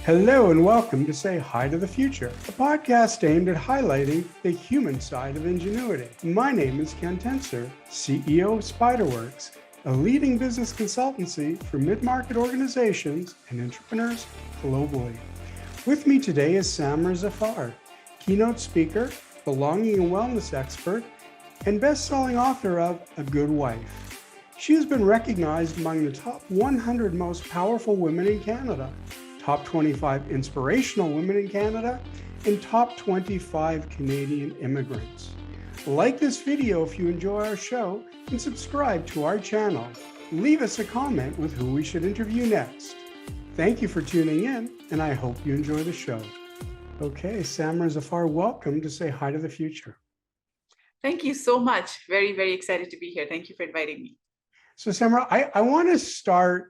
Hello and welcome to Say Hi to the Future, a podcast aimed at highlighting the human side of ingenuity. My name is Ken Tenser, CEO of SpyderWorks, a leading business consultancy for mid-market organizations and entrepreneurs globally. With me today is Samra Zafar, keynote speaker, belonging and wellness expert, and best-selling author of A Good Wife. She has been recognized among the top 100 most powerful women in Canada, top 25 inspirational women in Canada, and top 25 Canadian immigrants. Like this video if you enjoy our show, and subscribe to our channel. Leave us a comment with who we should interview next. Thank you for tuning in, and I hope you enjoy the show. Okay, Samra Zafar, welcome to Say Hi to the Future. Thank you so much. Very, very excited to be here. Thank you for inviting me. So Samra, I want to start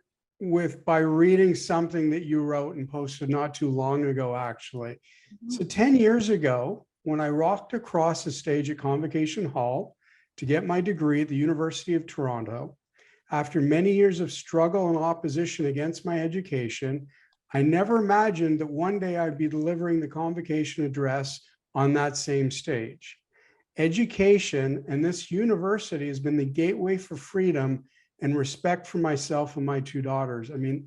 by reading something that you wrote and posted not too long ago, actually. So 10 years ago, when I rocked across the stage at Convocation Hall to get my degree at the University of Toronto, after many years of struggle and opposition against my education, I never imagined that one day I'd be delivering the convocation address on that same stage. Education and this university has been the gateway for freedom and respect for myself and my two daughters. I mean,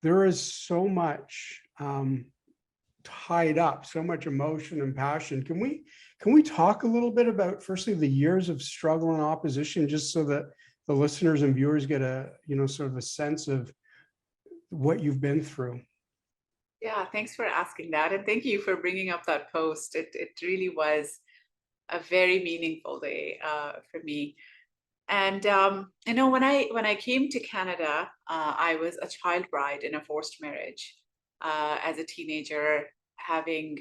there is so much tied up, so much emotion and passion. Can we talk a little bit about, firstly, the years of struggle and opposition, just so that the listeners and viewers get a, sort of a sense of what you've been through? Yeah, thanks for asking that. And thank you for bringing up that post. It really was a very meaningful day for me. And when I came to Canada, I was a child bride in a forced marriage as a teenager, having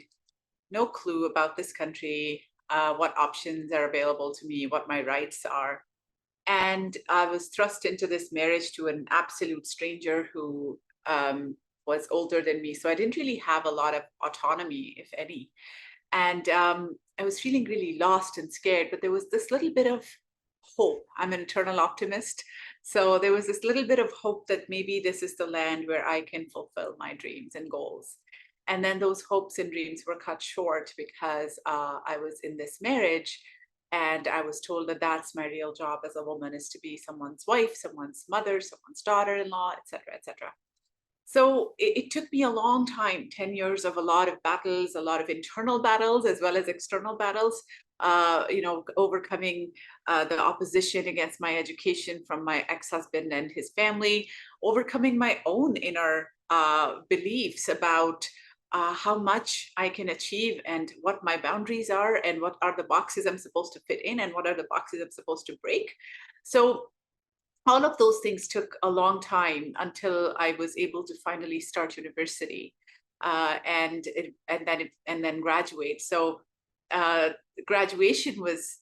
no clue about this country, what options are available to me, what my rights are. And I was thrust into this marriage to an absolute stranger who was older than me. So I didn't really have a lot of autonomy, if any. And I was feeling really lost and scared, but there was this little bit of hope. I'm an eternal optimist. So there was this little bit of hope that maybe this is the land where I can fulfill my dreams and goals. And then those hopes and dreams were cut short because I was in this marriage and I was told that that's my real job as a woman, is to be someone's wife, someone's mother, someone's daughter-in-law, et cetera, et cetera. So it took me a long time, 10 years of a lot of battles, a lot of internal battles, as well as external battles, overcoming the opposition against my education from my ex-husband and his family, overcoming my own inner beliefs about how much I can achieve and what my boundaries are and what are the boxes I'm supposed to fit in and what are the boxes I'm supposed to break. So all of those things took a long time until I was able to finally start university and then graduate. So graduation was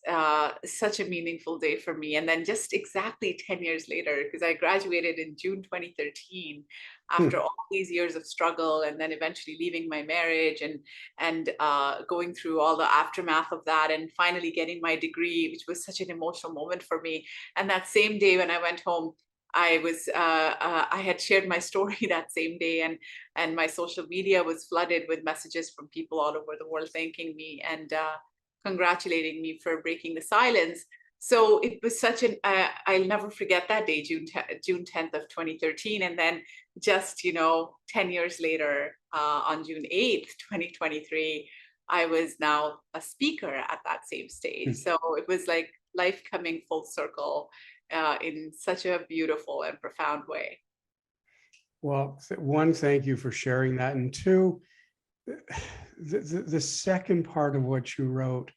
such a meaningful day for me. And then just exactly 10 years later, because I graduated in June 2013, after all these years of struggle, and then eventually leaving my marriage and going through all the aftermath of that, and finally getting my degree, which was such an emotional moment for me. And that same day when I went home, I had shared my story that same day, and my social media was flooded with messages from people all over the world thanking me and congratulating me for breaking the silence. So it was such an, I'll never forget that day, June 10th of 2013. And then just, 10 years later, on June 8th, 2023, I was now a speaker at that same stage. So it was like life coming full circle in such a beautiful and profound way. Well, one, thank you for sharing that. And two, the second part of what you wrote,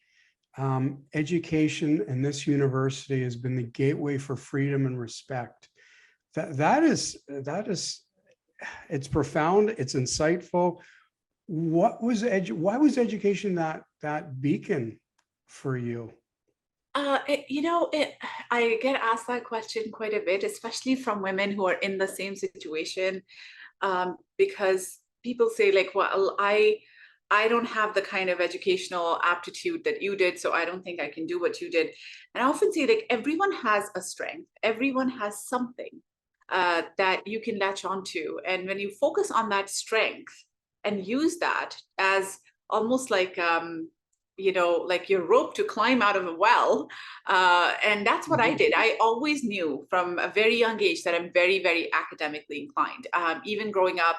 education and this university has been the gateway for freedom and respect. That is, it's profound, it's insightful. Why was education that beacon for you? I get asked that question quite a bit, especially from women who are in the same situation, because people say like, well, I don't have the kind of educational aptitude that you did, so I don't think I can do what you did. And I often say, like, everyone has a strength, everyone has something. that you can latch onto. And when you focus on that strength and use that as almost like, like your rope to climb out of a well. And that's what I did. I always knew from a very young age that I'm very, very academically inclined. Even growing up,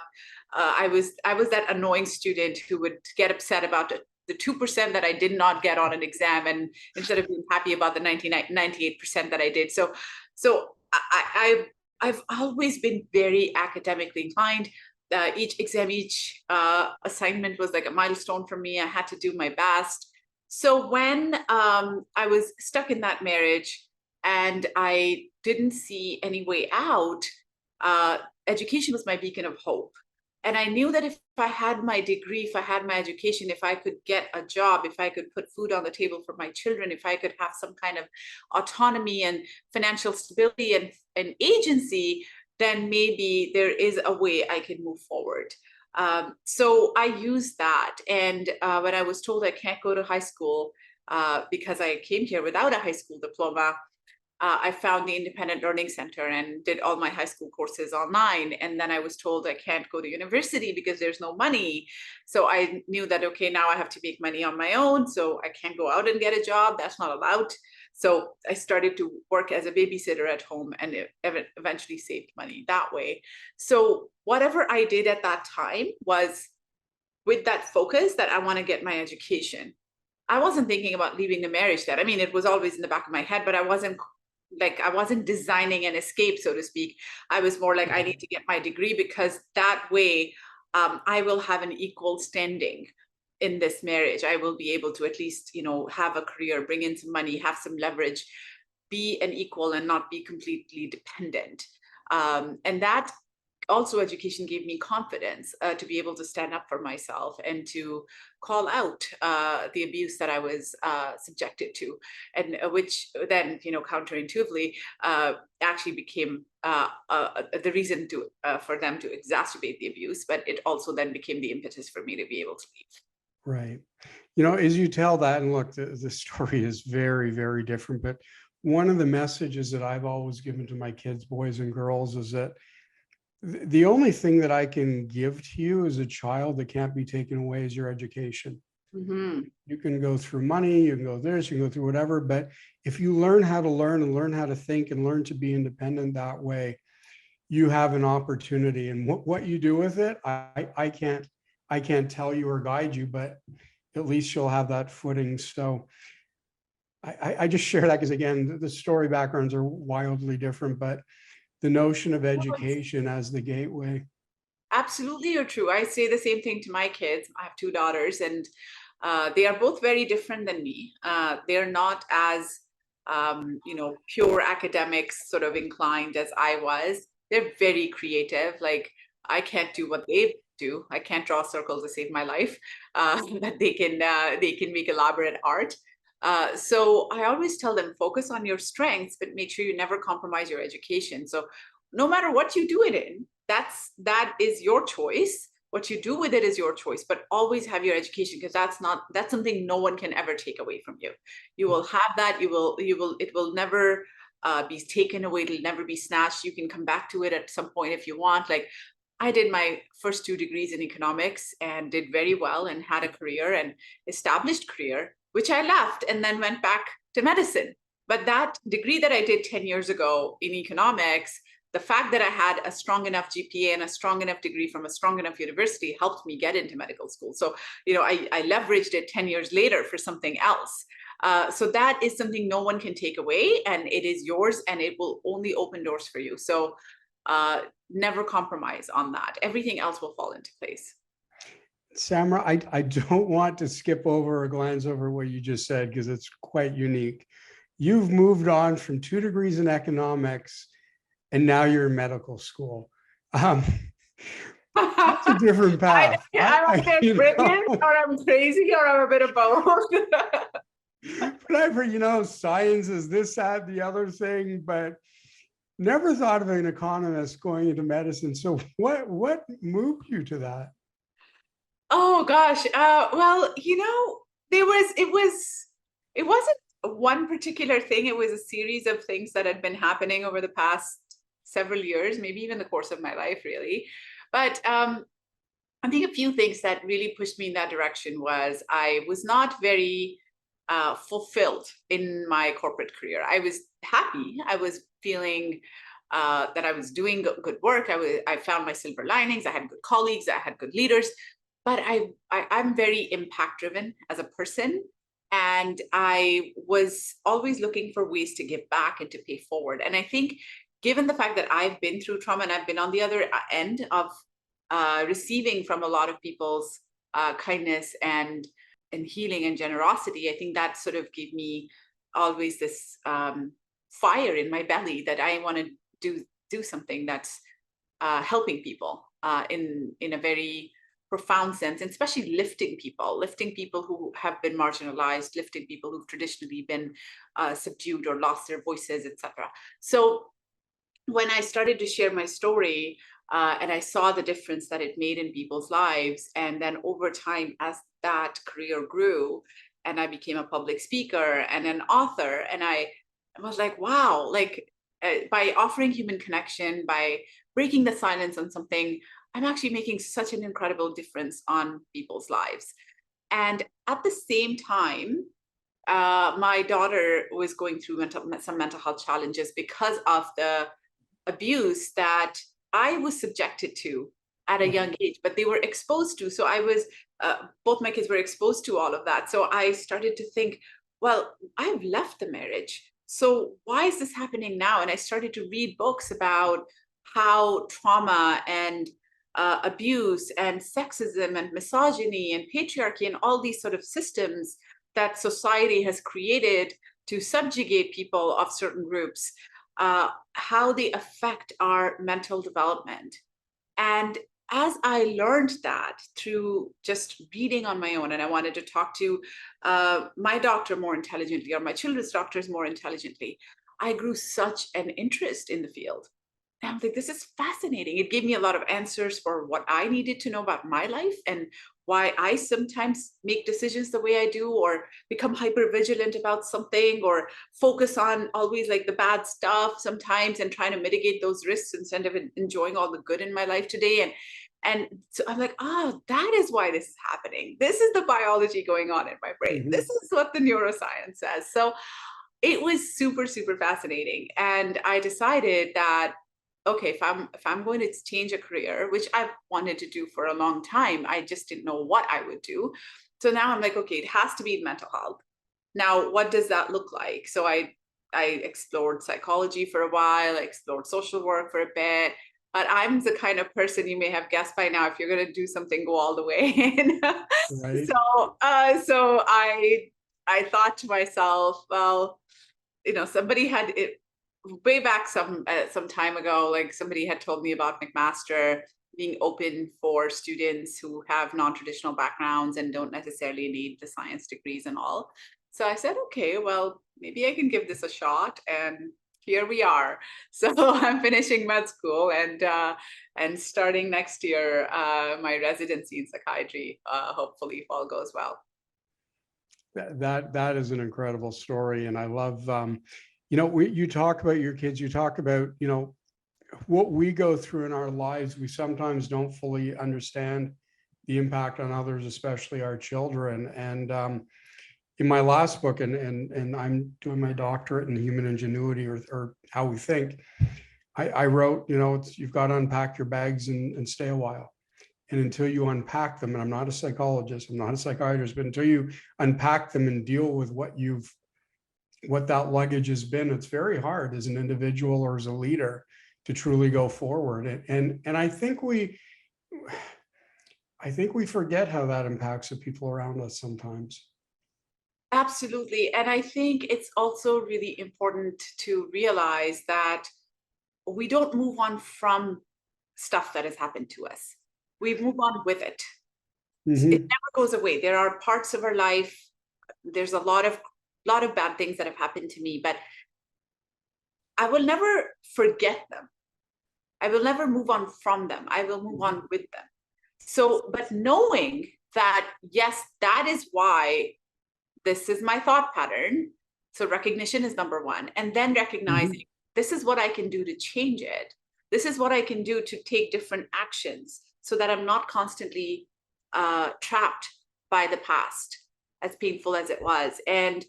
I was that annoying student who would get upset about the 2% that I did not get on an exam, and instead of being happy about the 98% that I did. So I've always been very academically inclined. Each exam, each assignment was like a milestone for me. I had to do my best. So when I was stuck in that marriage and I didn't see any way out, education was my beacon of hope. And I knew that if I had my degree, if I had my education, if I could get a job, if I could put food on the table for my children, if I could have some kind of autonomy and financial stability and agency, then maybe there is a way I can move forward. So I used that. And when I was told I can't go to high school because I came here without a high school diploma, I found the Independent Learning Center and did all my high school courses online. And then I was told I can't go to university because there's no money. So I knew that, okay, now I have to make money on my own. So I can't go out and get a job. That's not allowed. So I started to work as a babysitter at home and eventually saved money that way. So whatever I did at that time was with that focus that I want to get my education. I wasn't thinking about leaving the marriage then. I mean, it was always in the back of my head, but I wasn't designing an escape, so to speak. I was more like, I need to get my degree because that way I will have an equal standing in this marriage. I will be able to at least, have a career, bring in some money, have some leverage, be an equal and not be completely dependent. And that also education gave me confidence to be able to stand up for myself and to call out the abuse that I was subjected to, and which then, counterintuitively, actually became the reason for them to exacerbate the abuse. But it also then became the impetus for me to be able to leave. Right. As you tell that, and look, the story is very, very different, but one of the messages that I've always given to my kids, boys and girls, is that the only thing that I can give to you as a child that can't be taken away is your education. Mm-hmm. You can go through money, you can go this, you can go through whatever, but if you learn how to learn and learn how to think and learn to be independent that way, you have an opportunity. And what you do with it, I can't tell you or guide you, but at least you'll have that footing. So I just share that because, again, the story backgrounds are wildly different, but the notion of education as the gateway. Absolutely, you're true. I say the same thing to my kids. I have two daughters, and they are both very different than me. They're not as, pure academics sort of inclined as I was. They're very creative. Like, I can't do what they do. I can't draw circles to save my life, but they can make elaborate art. So I always tell them, focus on your strengths, but make sure you never compromise your education. So no matter what you do it in, that is your choice. What you do with it is your choice, but always have your education, because that's something no one can ever take away from you. You will have that. It will never be taken away. It'll never be snatched. You can come back to it at some point if you want. Like, I did my first 2 degrees in economics and did very well and had a career, and established career, which I left and then went back to medicine. But that degree that I did 10 years ago in economics, the fact that I had a strong enough GPA and a strong enough degree from a strong enough university helped me get into medical school. So, I leveraged it 10 years later for something else. So that is something no one can take away, and it is yours, and it will only open doors for you. So never compromise on that. Everything else will fall into place. Samra, I don't want to skip over or glance over what you just said because it's quite unique. You've moved on from 2 degrees in economics and now you're in medical school. That's a different path. I'm either brilliant or I'm crazy or I'm a bit of both. But I've heard, science is this, that, the other thing, but never thought of an economist going into medicine. So what moved you to that? Oh gosh. Well, it wasn't one particular thing. It was a series of things that had been happening over the past several years, maybe even the course of my life, really. But I think a few things that really pushed me in that direction was I was not very fulfilled in my corporate career. I was happy. I was feeling that I was doing good work. I found my silver linings. I had good colleagues. I had good leaders. But I'm very impact driven as a person. And I was always looking for ways to give back and to pay forward. And I think given the fact that I've been through trauma and I've been on the other end of receiving from a lot of people's kindness and healing and generosity, I think that sort of gave me always this fire in my belly that I want to do something that's helping people in a very profound sense, and especially lifting people who have been marginalized, lifting people who've traditionally been subdued or lost their voices, etc. So when I started to share my story, and I saw the difference that it made in people's lives, and then over time, as that career grew, and I became a public speaker and an author, and I was like, wow, like by offering human connection, by breaking the silence on something, I'm actually making such an incredible difference on people's lives. And at the same time, my daughter was going through some mental health challenges because of the abuse that I was subjected to at a young age, but they were exposed to. So I was, both my kids were exposed to all of that. So I started to think, well, I've left the marriage. So why is this happening now? And I started to read books about how trauma and abuse and sexism and misogyny and patriarchy and all these sort of systems that society has created to subjugate people of certain groups, how they affect our mental development. And as I learned that through just reading on my own, and I wanted to talk to my doctor more intelligently or my children's doctors more intelligently, I grew such an interest in the field. And I was like, this is fascinating. It gave me a lot of answers for what I needed to know about my life and why I sometimes make decisions the way I do, or become hyper vigilant about something, or focus on always like the bad stuff sometimes and trying to mitigate those risks instead of enjoying all the good in my life today. And so I'm like, oh, that is why this is happening. This is the biology going on in my brain. This is what the neuroscience says. So it was super, super fascinating. And I decided that, okay, if I'm going to change a career, which I've wanted to do for a long time, I just didn't know what I would do. So now I'm like, okay, it has to be mental health. Now, what does that look like? So I explored psychology for a while, I explored social work for a bit, but I'm the kind of person, you may have guessed by now, if you're going to do something, go all the way in. Right. So I thought to myself, well, somebody had it way back some time ago, like somebody had told me about McMaster being open for students who have non-traditional backgrounds and don't necessarily need the science degrees and all. So I said, okay, well, maybe I can give this a shot, and here we are. So I'm finishing med school and starting next year my residency in psychiatry, hopefully if all goes well. That is an incredible story, and I love you talk about your kids, you talk about what we go through in our lives. We sometimes don't fully understand the impact on others, especially our children. And in my last book, and I'm doing my doctorate in human ingenuity, or how we think, I wrote, you've got to unpack your bags and stay a while. And until you unpack them, and I'm not a psychologist, I'm not a psychiatrist, but until you unpack them and deal with what that luggage has been, it's very hard as an individual or as a leader to truly go forward. And I think we forget how that impacts the people around us sometimes. Absolutely. And I think it's also really important to realize that we don't move on from stuff that has happened to us. We move on with it. It never goes away. There are parts of our life, there's a lot of bad things that have happened to me, but I will never forget them. I will never move on from them. I will move on with them. So, but knowing that, yes, that is why this is my thought pattern. So recognition is number one. And then recognizing this is what I can do to change it. This is what I can do to take different actions so that I'm not constantly trapped by the past, as painful as it was. And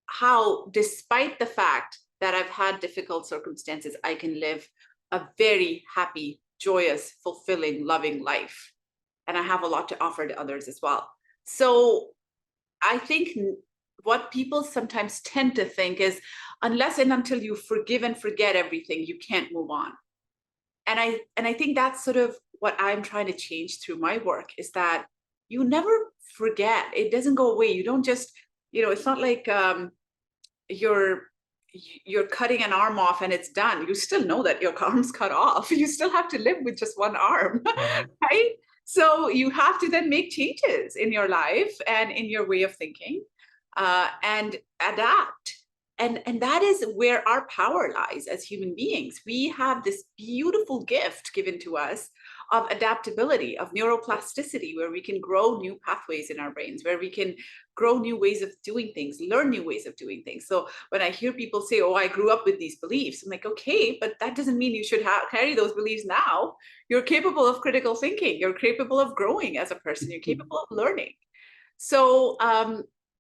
how, despite the fact that I've had difficult circumstances, I can live a very happy, joyous, fulfilling, loving life. And I have a lot to offer to others as well. So I think what people sometimes tend to think is, unless and until you forgive and forget everything, you can't move on. And I think that's sort of what I'm trying to change through my work, is that you never forget. It doesn't go away. You don't just, it's not like you're cutting an arm off and it's done. You still know that your arm's cut off. You still have to live with just one arm, Right. right? So you have to then make changes in your life and in your way of thinking, and adapt. And that is where our power lies as human beings. We have this beautiful gift given to us of adaptability, of neuroplasticity, where we can grow new pathways in our brains, where we can grow new ways of doing things, learn new ways of doing things. So when I hear people say, oh, I grew up with these beliefs, I'm like, okay, but that doesn't mean you should carry those beliefs now. You're capable of critical thinking. You're capable of growing as a person. You're capable of learning. So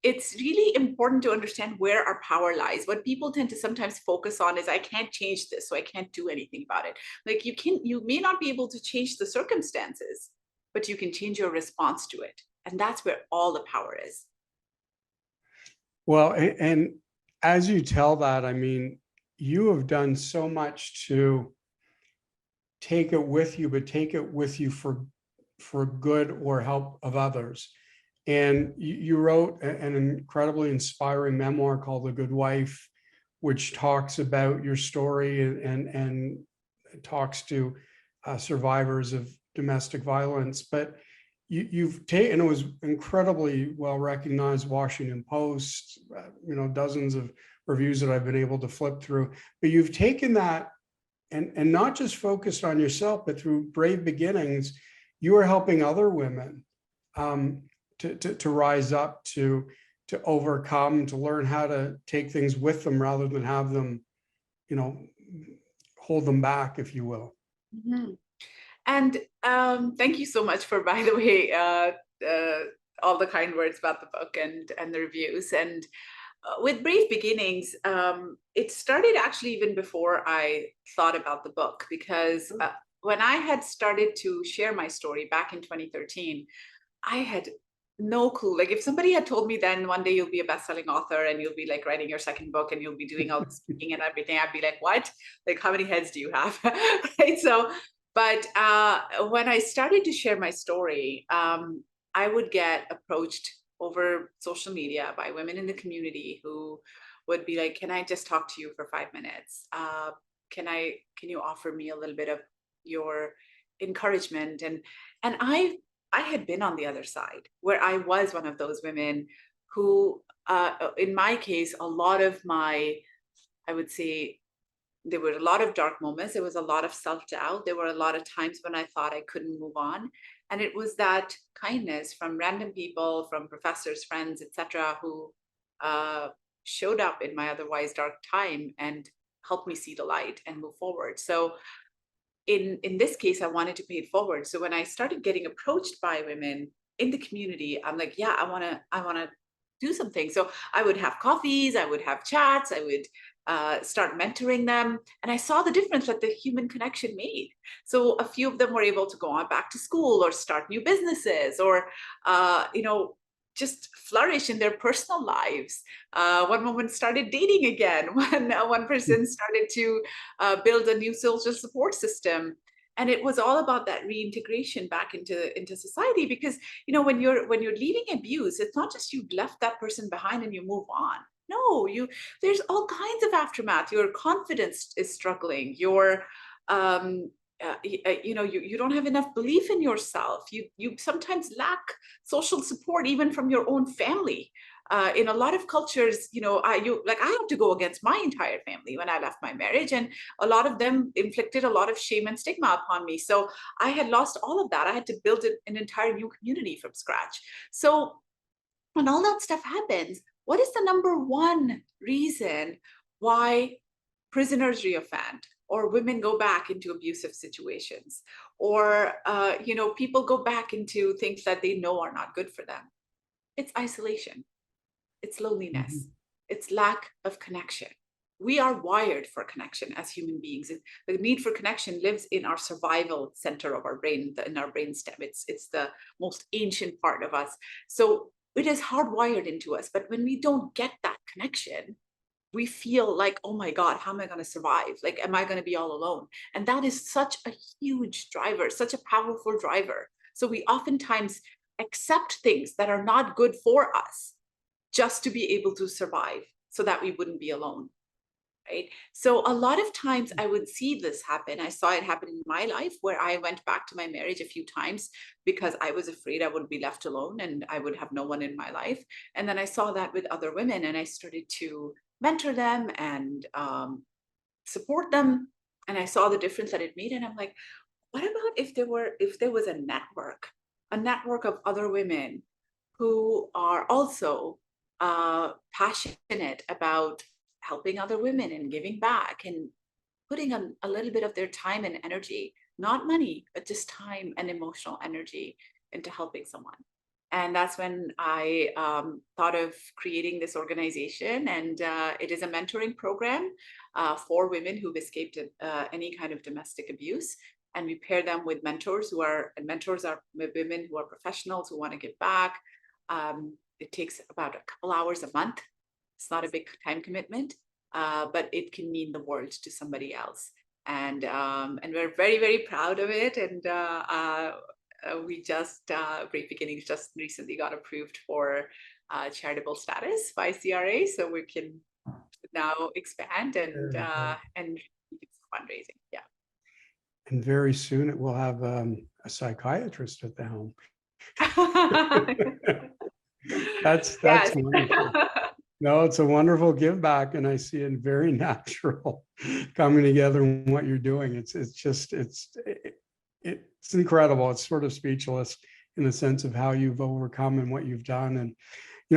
it's really important to understand where our power lies. What people tend to sometimes focus on is, I can't change this, so I can't do anything about it. Like, you may not be able to change the circumstances, but you can change your response to it. And that's where all the power is. Well, and as you tell that, I mean, you have done so much to take it with you, but take it with you for good or help of others. And you wrote an incredibly inspiring memoir called The Good Wife, which talks about your story and talks to survivors of domestic violence. But you've taken, it was incredibly well recognized, Washington Post, dozens of reviews that I've been able to flip through. But you've taken that and not just focused on yourself, but through Brave Beginnings, you are helping other women to rise up, to overcome, to learn how to take things with them rather than have them, hold them back, if you will. Mm-hmm. And thank you so much for, by the way, all the kind words about the book and the reviews. And with Brave Beginnings, it started actually even before I thought about the book, because when I had started to share my story back in 2013, I had no clue. Like, if somebody had told me then one day you'll be a best-selling author and you'll be like writing your second book and you'll be doing all the speaking and everything, I'd be like, what? Like, how many heads do you have? Right? So, but when I started to share my story, I would get approached over social media by women in the community who would be like, can I just talk to you for 5 minutes? Can you offer me a little bit of your encouragement? And I had been on the other side, where I was one of those women who, in my case, a lot of I would say, there were a lot of dark moments. There was a lot of self-doubt. There were a lot of times when I thought I couldn't move on. And it was that kindness from random people, from professors, friends, etc., who showed up in my otherwise dark time and helped me see the light and move forward. So in this case, I wanted to pay it forward. So when I started getting approached by women in the community, I'm like, yeah, I want to do something. So I would have coffees, I would have chats, I would start mentoring them. And I saw the difference that the human connection made. So a few of them were able to go on back to school or start new businesses, or, just flourish in their personal lives. One woman started dating again. One person started to build a new social support system. And it was all about that reintegration back into society. Because, when you're leaving abuse, it's not just you've left that person behind and you move on. No, there's all kinds of aftermath. Your confidence is struggling. Your you don't have enough belief in yourself. You sometimes lack social support even from your own family. In a lot of cultures, I had to go against my entire family when I left my marriage, and a lot of them inflicted a lot of shame and stigma upon me. So I had lost all of that. I had to build an entire new community from scratch. So when all that stuff happens, what is the number one reason why prisoners reoffend, or women go back into abusive situations, or people go back into things that they know are not good for them. It's isolation, it's loneliness, Mhm. it's lack of connection. We are wired for connection as human beings. The need for connection lives in our survival center of our brain, in our brainstem. It's the most ancient part of us. So it is hardwired into us. But when we don't get that connection, we feel like, oh my God, how am I going to survive? Like, am I going to be all alone? And that is such a huge driver, such a powerful driver. So we oftentimes accept things that are not good for us just to be able to survive so that we wouldn't be alone. Right. So a lot of times I would see this happen. I saw it happen in my life where I went back to my marriage a few times because I was afraid I would be left alone and I would have no one in my life. And then I saw that with other women and I started to mentor them and support them. And I saw the difference that it made. And I'm like, what about if there was a network of other women who are also passionate about helping other women and giving back and putting a little bit of their time and energy, not money, but just time and emotional energy into helping someone. And that's when I thought of creating this organization. And it is a mentoring program for women who've escaped any kind of domestic abuse. And we pair them with mentors and mentors are women who are professionals who want to give back. It takes about a couple hours a month. It's not a big time commitment, but it can mean the world to somebody else. And we're very, very proud of it. And we just, Great Beginnings just recently got approved for charitable status by CRA. So we can now expand and Very good. do fundraising. Yeah. And very soon it will have a psychiatrist at the helm. That's Yes. wonderful. No, it's a wonderful give back, and I see it very natural coming together in what you're doing. It's incredible. It's sort of speechless in the sense of how you've overcome and what you've done. And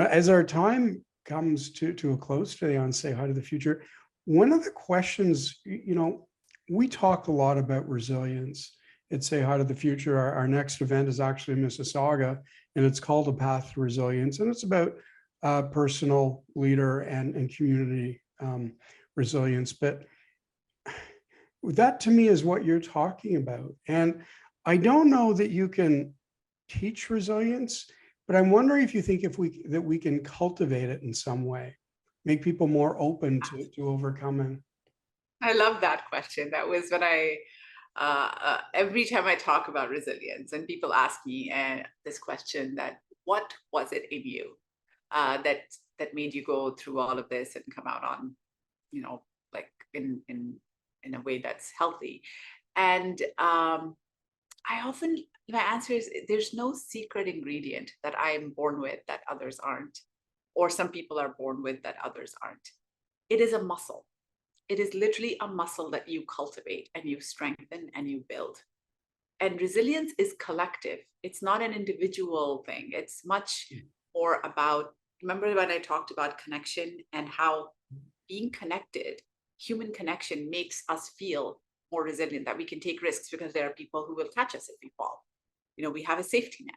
as our time comes to a close today on Say Hi to the Future, one of the questions, we talk a lot about resilience at Say Hi to the Future. Our next event is actually in Mississauga, and it's called A Path to Resilience, and it's about personal, leader, and community resilience. But that to me is what you're talking about. And I don't know that you can teach resilience, but I'm wondering if you think that we can cultivate it in some way, make people more open to overcoming. I love that question. That was when every time I talk about resilience and people ask me this question, that what was it in you that made you go through all of this and come out on, like in a way that's healthy. And my answer is there's no secret ingredient that I am born with that others aren't, or some people are born with that others aren't. It is a muscle. It is literally a muscle that you cultivate and you strengthen and you build. And resilience is collective. It's not an individual thing. It's much more about, remember when I talked about connection and how being connected, human connection makes us feel more resilient, that we can take risks because there are people who will catch us if we fall. We have a safety net.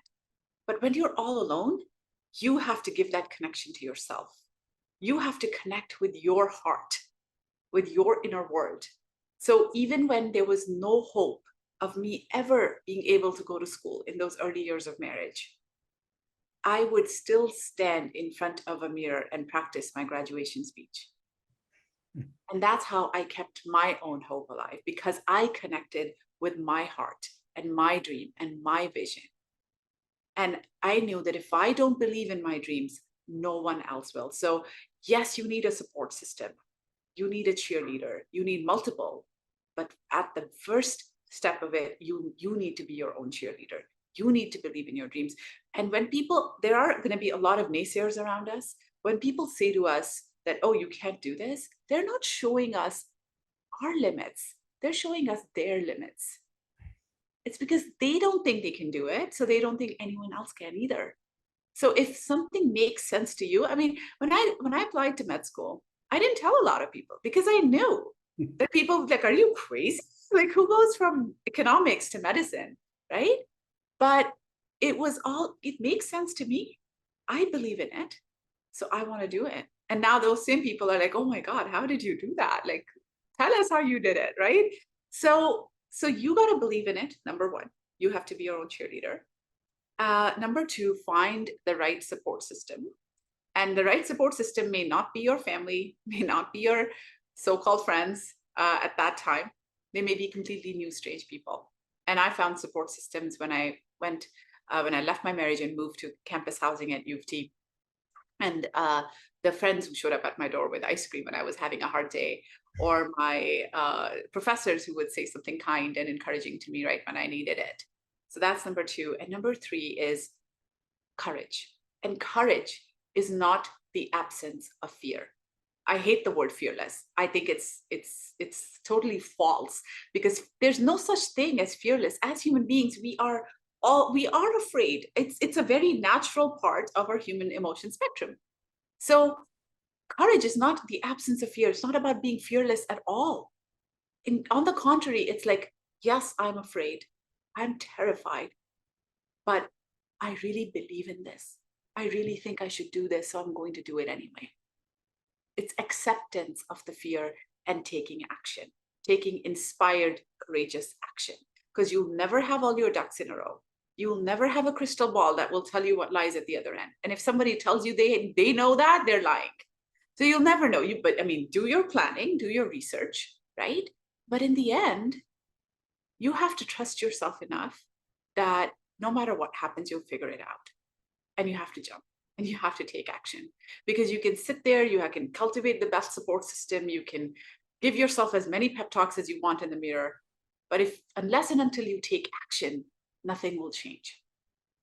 But when you're all alone, you have to give that connection to yourself. You have to connect with your heart, with your inner world. So even when there was no hope of me ever being able to go to school in those early years of marriage, I would still stand in front of a mirror and practice my graduation speech. And that's how I kept my own hope alive, because I connected with my heart and my dream and my vision. And I knew that if I don't believe in my dreams, no one else will. So yes, you need a support system. You need a cheerleader. You need multiple. But at the first step of it, you need to be your own cheerleader. You need to believe in your dreams. And when there are going to be a lot of naysayers around us. When people say to us that, oh, you can't do this, they're not showing us our limits. They're showing us their limits. It's because they don't think they can do it. So they don't think anyone else can either. So if something makes sense to you, I mean, when I applied to med school, I didn't tell a lot of people because I knew That people like, are you crazy? Like, who goes from economics to medicine, right? But it makes sense to me. I believe in it. So I want to do it. And now those same people are like, oh my God, how did you do that? Like, tell us how you did it, right? So you got to believe in it. Number one, you have to be your own cheerleader. Number two, find the right support system. And the right support system may not be your family, may not be your so-called friends at that time. They may be completely new, strange people. And I found support systems when I left my marriage and moved to campus housing at U of T. And the friends who showed up at my door with ice cream when I was having a hard day, or my professors who would say something kind and encouraging to me right when I needed it. So that's number two. And number three is courage. And courage is not the absence of fear. I hate the word fearless. I think it's totally false, because there's no such thing as fearless. As human beings, we are afraid. It's a very natural part of our human emotion spectrum. So courage is not the absence of fear. It's not about being fearless at all. On the contrary, it's like, yes, I'm afraid. I'm terrified, but I really believe in this. I really think I should do this, so I'm going to do it anyway. It's acceptance of the fear and taking action, taking inspired, courageous action, because you'll never have all your ducks in a row. You'll never have a crystal ball that will tell you what lies at the other end. And if somebody tells you they know that, they're lying. So you'll never know. But I mean, do your planning, do your research, right? But in the end, you have to trust yourself enough that no matter what happens, you'll figure it out. And you have to jump and you have to take action, because you can sit there, you can cultivate the best support system, you can give yourself as many pep talks as you want in the mirror. But unless and until you take action, nothing will change.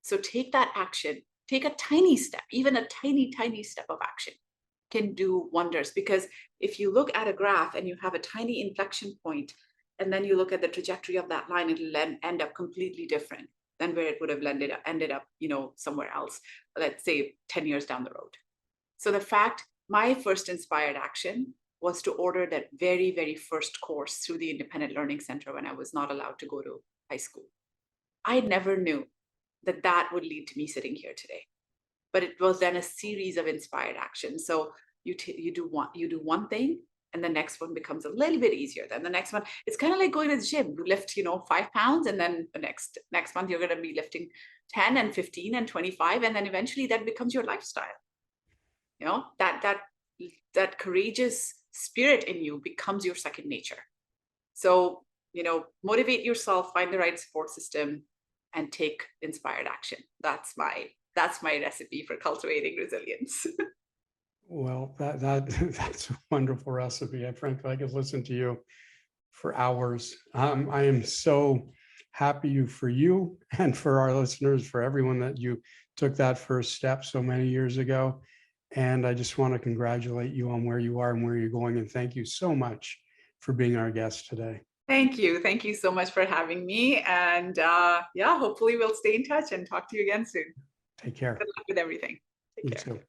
So take that action, take a tiny step, even a tiny, tiny step of action can do wonders. Because if you look at a graph and you have a tiny inflection point, and then you look at the trajectory of that line, it'll end up completely different than where it would have ended up, somewhere else, let's say 10 years down the road. So my first inspired action was to order that very, very first course through the Independent Learning Center when I was not allowed to go to high school. I never knew that would lead to me sitting here today, but it was then a series of inspired actions. So you do one thing, and the next one becomes a little bit easier. Then the next one, it's kind of like going to the gym. You lift, 5 pounds, and then the next month you're going to be lifting 10 and 15 and 25, and then eventually that becomes your lifestyle. That courageous spirit in you becomes your second nature. So, motivate yourself, find the right support system, and take inspired action. That's my recipe for cultivating resilience. Well, that's a wonderful recipe. Frankly, I could listen to you for hours. I am so happy for you and for our listeners, for everyone, that you took that first step so many years ago. And I just want to congratulate you on where you are and where you're going. And thank you so much for being our guest today. Thank you. Thank you so much for having me. And hopefully we'll stay in touch and talk to you again soon. Take care. Good luck with everything. Take care. You too.